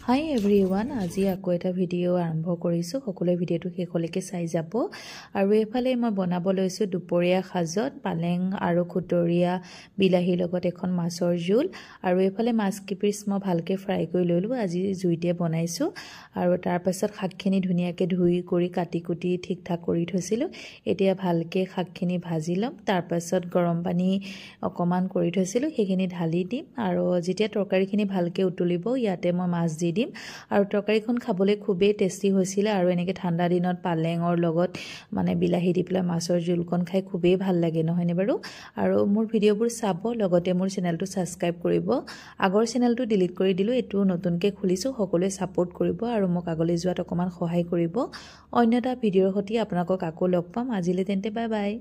হাই everyone আজি আকৌ এটা ভিডিঅ' আৰম্ভ কৰিছোঁ সকলোৱে ভিডিঅ'টো শেষলৈকে চাই যাব আৰু এফালে মই বনাব লৈছোঁ দুপৰীয়া সাজত পালেং আৰু খুতৰীয়া বিলাহীৰ লগত এখন মাছৰ জোল আৰু এফালে মাছ কিপিছ মই ভালকৈ ফ্ৰাই কৰি লৈলোঁ আজি জুইতে বনাইছোঁ আৰু তাৰ পাছত শাকখিনি ধুনীয়াকৈ ধুই কৰি কাটি কুটি ঠিক ঠাক কৰি থৈছিলোঁ এতিয়া ভালকৈ শাকখিনি ভাজি ল'ম তাৰ পাছত গৰম পানী অকমান কৰি থৈছিলোঁ সেইখিনি ঢালি দিম আৰু যেতিয়া তৰকাৰীখিনি ভালকৈ উতলিব ইয়াতে মই মাছ দি দিম আৰু তৰকাৰীখন খাবলৈ খুবেই টেষ্টি হৈছিল আৰু এনেকৈ ঠাণ্ডা দিনত পালেঙৰ লগত মানে বিলাহী দি পেলাই মাছৰ জোলখন খাই খুবেই ভাল লাগে নহয়নে বাৰু আৰু মোৰ ভিডিঅ'বোৰ চাব লগতে মোৰ চেনেলটো সাবস্ক্ৰাইব কৰিব আগৰ চেনেলটো ডিলিট কৰি দিলোঁ এটো নতুনকৈ খুলিছোঁ সকলোৱে সাপোৰ্ট কৰিব আৰু মোক আগলৈ যোৱাত অকমান সহায় কৰিব অন্য এটা ভিডিঅ'ৰ সৈতে আপোনালোকক আকৌ লগ পাম আজিলৈ তেন্তে বাই বাই